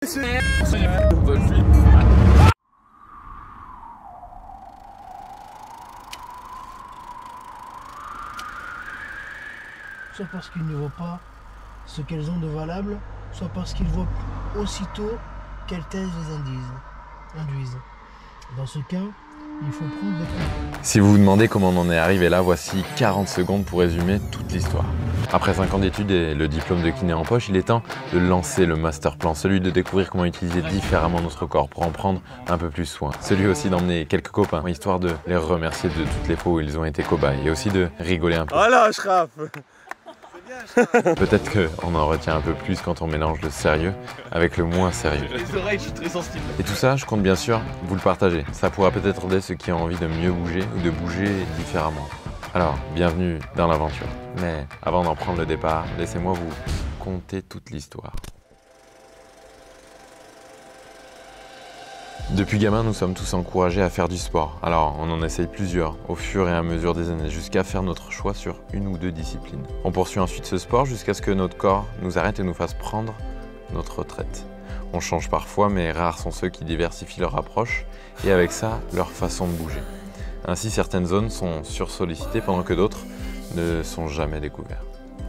Soit parce qu'ils ne voient pas ce qu'elles ont de valable, soit parce qu'ils voient aussitôt quelles thèses les induisent. Dans ce cas, il faut prendre des précautions. Si vous vous demandez comment on en est arrivé là, voici 40 secondes pour résumer toute l'histoire. Après 5 ans d'études et le diplôme de kiné en poche, il est temps de lancer le master plan, celui de découvrir comment utiliser différemment notre corps pour en prendre un peu plus soin. Celui aussi d'emmener quelques copains, histoire de les remercier de toutes les fois où ils ont été cobayes et aussi de rigoler un peu. Oh là, Shraf. Peut-être qu'on en retient un peu plus quand on mélange le sérieux avec le moins sérieux. Les oreilles, je suis très sensible. Et tout ça, je compte bien sûr vous le partager. Ça pourra peut-être aider ceux qui ont envie de mieux bouger ou de bouger différemment. Alors, bienvenue dans l'aventure. Mais avant d'en prendre le départ, laissez-moi vous conter toute l'histoire. Depuis gamin, nous sommes tous encouragés à faire du sport. Alors, on en essaye plusieurs, au fur et à mesure des années, jusqu'à faire notre choix sur une ou deux disciplines. On poursuit ensuite ce sport jusqu'à ce que notre corps nous arrête et nous fasse prendre notre retraite. On change parfois, mais rares sont ceux qui diversifient leur approche et avec ça, leur façon de bouger. Ainsi, certaines zones sont sursollicitées pendant que d'autres ne sont jamais découvertes.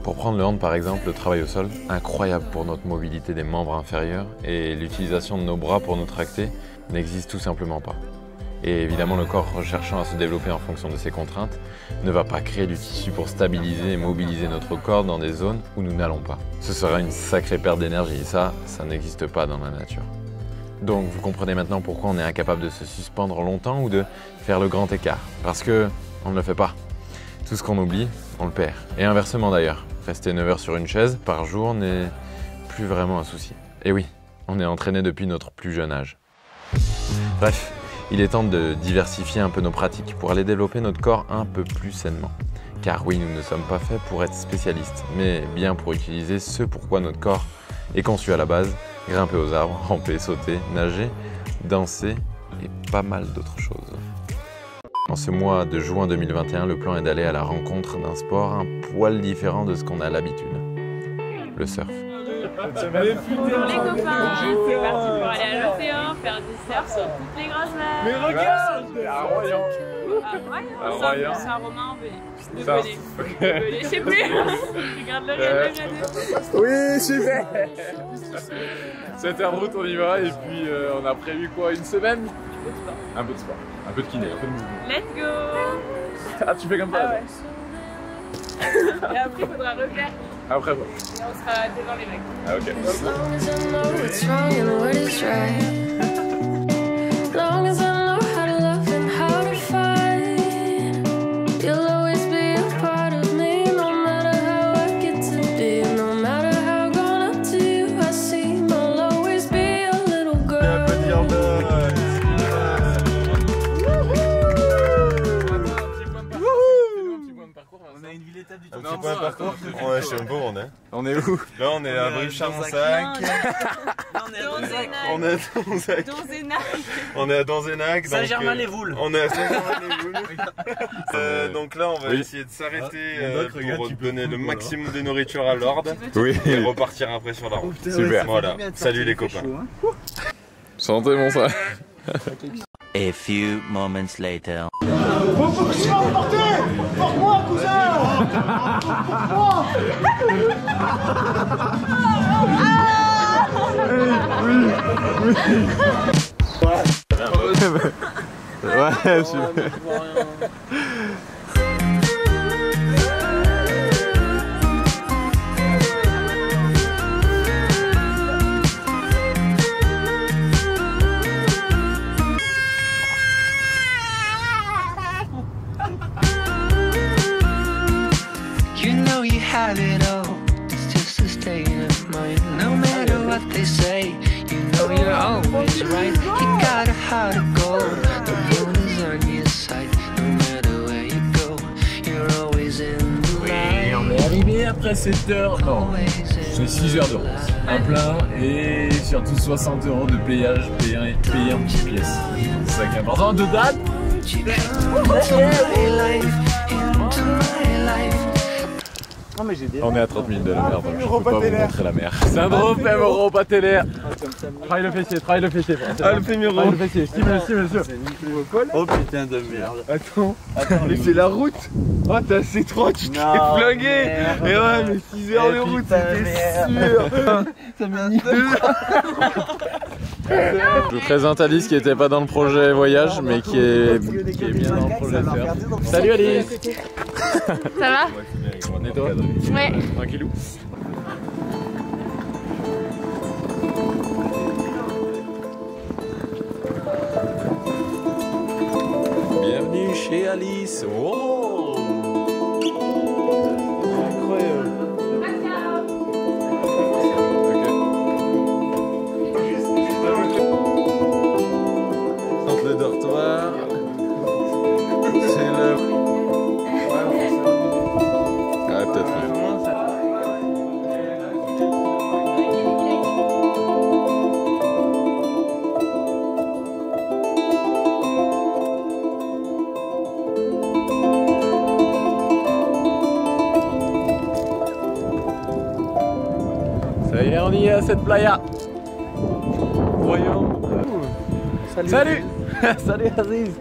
Pour prendre le hand par exemple, le travail au sol, incroyable pour notre mobilité des membres inférieurs et l'utilisation de nos bras pour nous tracter, n'existe tout simplement pas. Et évidemment, le corps recherchant à se développer en fonction de ses contraintes ne va pas créer du tissu pour stabiliser et mobiliser notre corps dans des zones où nous n'allons pas. Ce sera une sacrée perte d'énergie et ça n'existe pas dans la nature. Donc vous comprenez maintenant pourquoi on est incapable de se suspendre longtemps ou de faire le grand écart. Parce que on ne le fait pas. Tout ce qu'on oublie, on le perd. Et inversement d'ailleurs, rester 9 heures sur une chaise par jour n'est plus vraiment un souci. Et oui, on est entraîné depuis notre plus jeune âge. Bref, il est temps de diversifier un peu nos pratiques pour aller développer notre corps un peu plus sainement. Car oui, nous ne sommes pas faits pour être spécialistes, mais bien pour utiliser ce pourquoi notre corps est conçu à la base, grimper aux arbres, ramper, sauter, nager, danser et pas mal d'autres choses. En ce mois de juin 2021, le plan est d'aller à la rencontre d'un sport un poil différent de ce qu'on a l'habitude. Le surf. Les copains, c'est parti pour aller à l'océan, faire du surf sur toutes les grosses mers. Mais regarde, à Royan. À Royan. C'est un Romain, de Belay. Je sais plus. Regarde-le, regarde-le. Oui, super. 7 heures de route, on y va et puis on a prévu quoi, une semaine? Un peu de sport, un peu de kiné, un peu de mouvement. Let's go. Ah, tu fais comme ça? Ah ouais. Et après, il faudra refaire. Après quoi? Et on sera devant les mecs. Ah ok. Un petit point de parcours. Ouais, je sais même pas où on est. On est où? Là, on est à Brive-Charensac. On est à Donzac. On est à Donzenac. Saint-Germain-les-Voules. On est à Saint-Germain-les-Voules. Donc là, on va essayer de s'arrêter pour donner le maximum de nourriture à Lord. Oui. Et repartir après sur la route. Super. Voilà. Salut les copains. Santé mon ça. A few moments later. Faut que je sois emporté. Porte-moi, cousin. Ouais, super. Have it all, it's just a state of mind. No matter what they say, you know you're always right. You got a heart of gold, the moon is on your side. No matter where you go, you're always in the light. Et on est arrivé après 7 heures, non, c'est 6 heures de route. Un plein et surtout 60 € de payage payé en petites pièces. C'est ça qui est important. De date. Non, mais j'ai des. On est à 30 000 de la mer, donc je peux pas vous montrer la mer. Syndrome fémoro patellaire. Travaille le fessier, travaille le fessier. Ah, le fémur. Travaille le fessier, stimule. Oh putain de merde. Attends, mais c'est la route. Oh, t'es assez étroit, tu t'es flingué. Et ouais, mais 6 heures de route, c'était sûr. Ça m'a niqué. Je vous présente Alice qui n'était pas dans le projet voyage mais qui est bien dans le projet surf. Salut Alice. Ça va? Et toi? Ouais. Tranquillou. Bienvenue chez Alice. Oh, Incroyable. le dortoir. C'est le... Ah, peut-être. Ça y est, on y est à cette playa. Voyons. Salut. Salut Aziz.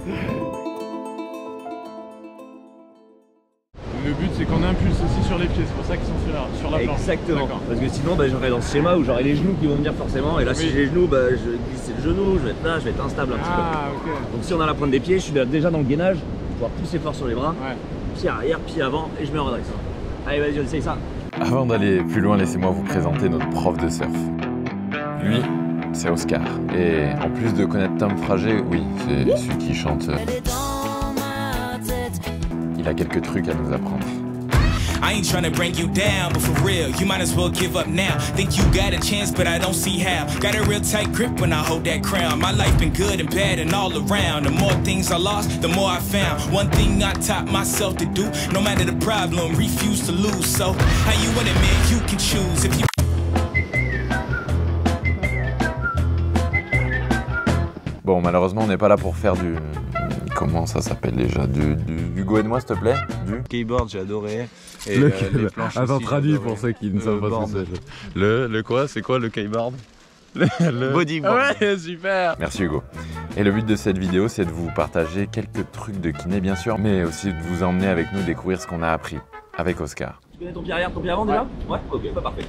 Le but c'est qu'on impulse aussi sur les pieds, c'est pour ça qu'ils sont sur la planche. Exactement, parce que sinon j'aurais dans ce schéma où j'aurais les genoux qui vont venir forcément, et là si j'ai les genoux, je glisse le genou, je vais être là, je vais être instable un petit peu. Ok. Donc si on a la pointe des pieds, je suis déjà dans le gainage, je vais pouvoir pousser fort sur les bras, Ouais. pied arrière, pied avant, et je me redresse. Allez vas-y, on essaye ça. Avant d'aller plus loin, laissez-moi vous présenter notre prof de surf. Lui, c'est Oscar. Et en plus de connaître Tom Frager, oui, c'est celui qui chante. Il a quelques trucs à nous apprendre. I ain't trying to bring you down, but for real, you might as well give up now. Think you got a chance, but I don't see how. Got a real tight grip when I hold that crown. My life been good and bad and all around. The more things I lost, the more I found. One thing I taught myself to do, no matter the problem, refuse to lose. So, how you want it, man, you can choose. If you Bon, malheureusement, on n'est pas là pour faire du... Comment ça s'appelle déjà? Du Hugo, aide-moi s'il te plaît. Du Skateboard, j'ai adoré. Et Le les planches Attends, aussi, traduis j'ai pour adoré. ceux qui ne savent pas ce que c'est. Le quoi? C'est quoi le kayboard? Bodyboard. Ouais, super. Merci Hugo. Et le but de cette vidéo, c'est de vous partager quelques trucs de kiné, bien sûr, mais aussi de vous emmener avec nous découvrir ce qu'on a appris avec Oscar. Tu connais ton pied arrière, ton pied avant déjà? Ouais, ok, bah parfait.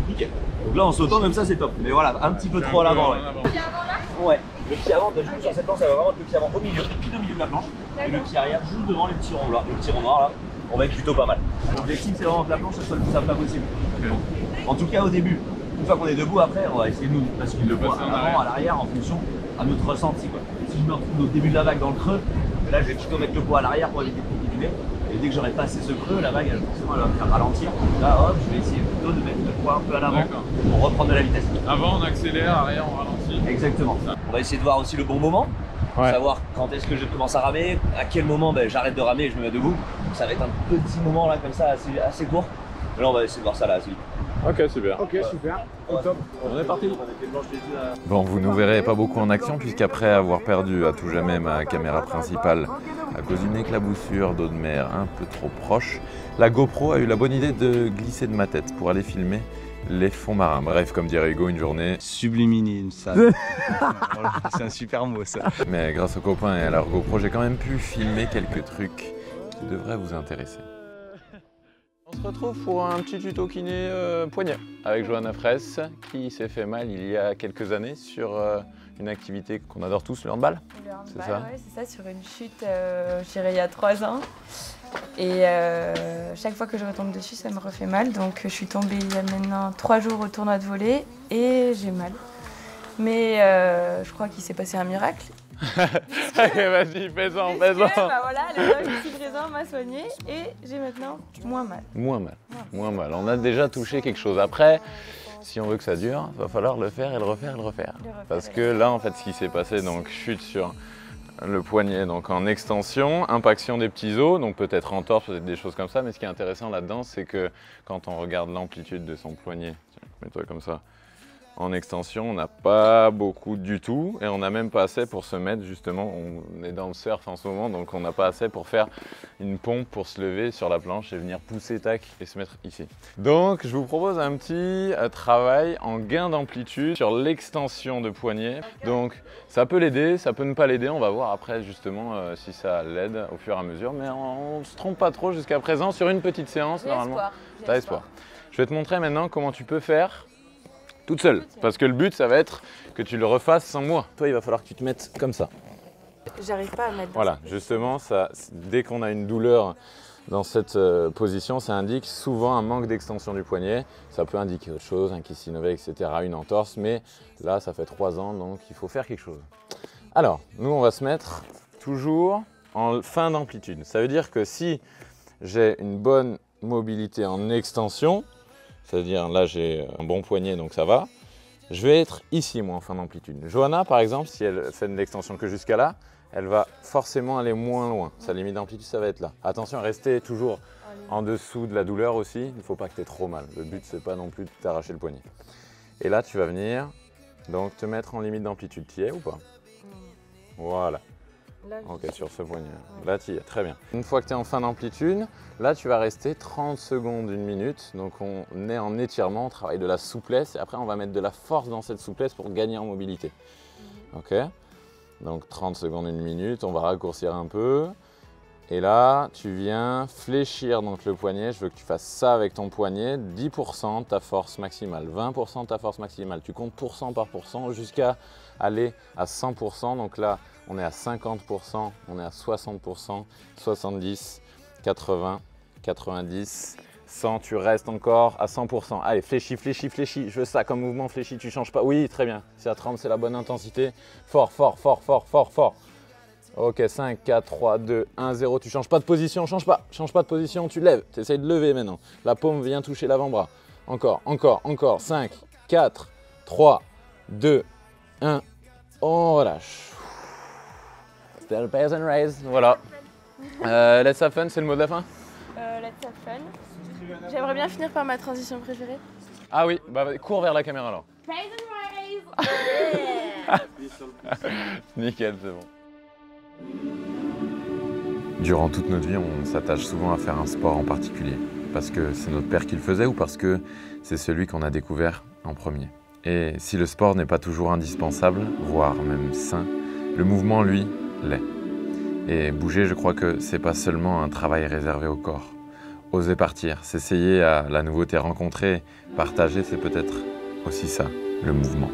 Nickel. Donc là en sautant, même ça c'est top. Mais voilà, un petit peu trop à l'avant. Ouais. Le pied avant, tu joues sur cette planche, ça va vraiment être le pied avant au milieu, tout au milieu de la planche. Et le pied arrière juste devant les petits ronds là. Le petit rond noir là, on va être plutôt pas mal. L'objectif c'est vraiment que la planche soit le plus simple possible. En tout cas au début. Une fois qu'on est debout après, on va essayer de nous basculer le poids en avant, à l'arrière en fonction à notre ressenti quoi. Si je me retrouve au début de la vague dans le creux, là je vais plutôt mettre le poids à l'arrière pour éviter de continuer. Et dès que j'aurai passé ce creux, la vague elle, forcément elle va me faire ralentir. Là hop, je vais essayer plutôt de mettre le poids un peu à l'avant pour reprendre de la vitesse. Avant on accélère, arrière on ralentit. Exactement. On va essayer de voir aussi le bon moment. Ouais. Savoir quand est-ce que je commence à ramer, à quel moment j'arrête de ramer et je me mets debout. Donc ça va être un petit moment là comme ça assez court. Mais là on va essayer de voir ça là assez vite. Ok, super. Ok, super. Au top. On est parti. Bon, vous nous verrez pas beaucoup en action, puisqu'après avoir perdu à tout jamais ma caméra principale à cause d'une éclaboussure d'eau de mer un peu trop proche, la GoPro a eu la bonne idée de glisser de ma tête pour aller filmer les fonds marins. Bref, comme dirait Hugo, une journée Subliminine, ça. C'est un super mot ça. Mais grâce aux copains et à leur GoPro, j'ai quand même pu filmer quelques trucs qui devraient vous intéresser. On se retrouve pour un petit tuto kiné poignet avec Johanna Fraisse qui s'est fait mal il y a quelques années sur une activité qu'on adore tous, le handball. Le handball, C'est ça ouais, c'est ça, sur une chute, je dirais il y a 3 ans. Et chaque fois que je retombe dessus, ça me refait mal. Donc je suis tombée il y a maintenant 3 jours au tournoi de volley et j'ai mal. Mais je crois qu'il s'est passé un miracle. Vas-y, fais-en. Bah voilà, le doc ici présent m'a soigné et j'ai maintenant moins mal. Moins mal. On a déjà touché quelque chose. Après, si on veut que ça dure, il va falloir le faire et le refaire et le refaire. Parce que là, en fait, ce qui s'est passé, donc chute sur le poignet, donc en extension, impaction des petits os, donc peut-être entorse, peut-être des choses comme ça. Mais ce qui est intéressant là-dedans, c'est que quand on regarde l'amplitude de son poignet, tiens, mets-toi comme ça, en extension, on n'a pas beaucoup du tout et on n'a même pas assez pour se mettre justement, on est dans le surf en ce moment, donc on n'a pas assez pour faire une pompe pour se lever sur la planche et venir pousser tac et se mettre ici. Donc je vous propose un petit travail en gain d'amplitude sur l'extension de poignet. Donc ça peut l'aider, ça peut ne pas l'aider, on va voir après justement si ça l'aide au fur et à mesure, mais on ne se trompe pas trop jusqu'à présent sur une petite séance normalement. T'as espoir. Je vais te montrer maintenant comment tu peux faire toute seule, parce que le but ça va être que tu le refasses sans moi. Toi il va falloir que tu te mettes comme ça. J'arrive pas à mettre. Voilà, justement, ça, dès qu'on a une douleur dans cette position, ça indique souvent un manque d'extension du poignet. Ça peut indiquer autre chose, un kyste synovial, etc., une entorse, mais là ça fait 3 ans, donc il faut faire quelque chose. Alors, nous on va se mettre toujours en fin d'amplitude. Ça veut dire que si j'ai une bonne mobilité en extension, c'est-à-dire là j'ai un bon poignet donc ça va, je vais être ici moi en fin d'amplitude. Johanna par exemple, si elle fait de l'extension que jusqu'à là, elle va forcément aller moins loin. Sa limite d'amplitude ça va être là. Attention, restez toujours en dessous de la douleur aussi, il ne faut pas que tu aies trop mal. Le but c'est pas non plus de t'arracher le poignet. Et là tu vas venir donc te mettre en limite d'amplitude. Tu y es ou pas? Voilà. Là, ok, sur ce poignet. Là, tu y es, très bien. Une fois que tu es en fin d'amplitude, là, tu vas rester 30 secondes, 1 minute. Donc, on est en étirement, on travaille de la souplesse. Et après, on va mettre de la force dans cette souplesse pour gagner en mobilité. Ok? Donc, 30 secondes, 1 minute. On va raccourcir un peu. Et là, tu viens fléchir donc le poignet. Je veux que tu fasses ça avec ton poignet. 10% de ta force maximale, 20% de ta force maximale. Tu comptes pourcent par pourcent jusqu'à aller à 100%. Donc là, on est à 50%, on est à 60%, 70, 80, 90, 100. Tu restes encore à 100%. Allez, fléchis, fléchis, fléchis. Je veux ça comme mouvement fléchi. Tu ne changes pas. Oui, très bien. C'est à 30, c'est la bonne intensité. Fort, fort, fort, fort, fort, fort. Ok, 5, 4, 3, 2, 1, 0. Tu ne changes pas de position, change pas de position, tu lèves. Tu essayes de lever maintenant. La paume vient toucher l'avant-bras. Encore, encore, encore. 5, 4, 3, 2, 1. On relâche. Still pays and raise. Voilà. Let's have fun, c'est le mot de la fin? Let's have fun. J'aimerais bien finir par ma transition préférée. Ah oui, bah cours vers la caméra alors. Praise and raise. Nickel, c'est bon. Durant toute notre vie, on s'attache souvent à faire un sport en particulier. Parce que c'est notre père qui le faisait ou parce que c'est celui qu'on a découvert en premier. Et si le sport n'est pas toujours indispensable, voire même sain, le mouvement, lui, l'est. Et bouger, je crois que c'est pas seulement un travail réservé au corps. Oser partir, s'essayer à la nouveauté, rencontrer, partager, c'est peut-être aussi ça, le mouvement.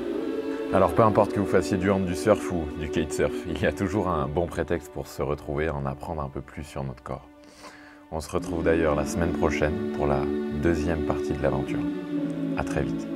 Alors peu importe que vous fassiez du hand, du surf ou du kitesurf, il y a toujours un bon prétexte pour se retrouver et en apprendre un peu plus sur notre corps. On se retrouve d'ailleurs la semaine prochaine pour la 2e partie de l'aventure. À très vite.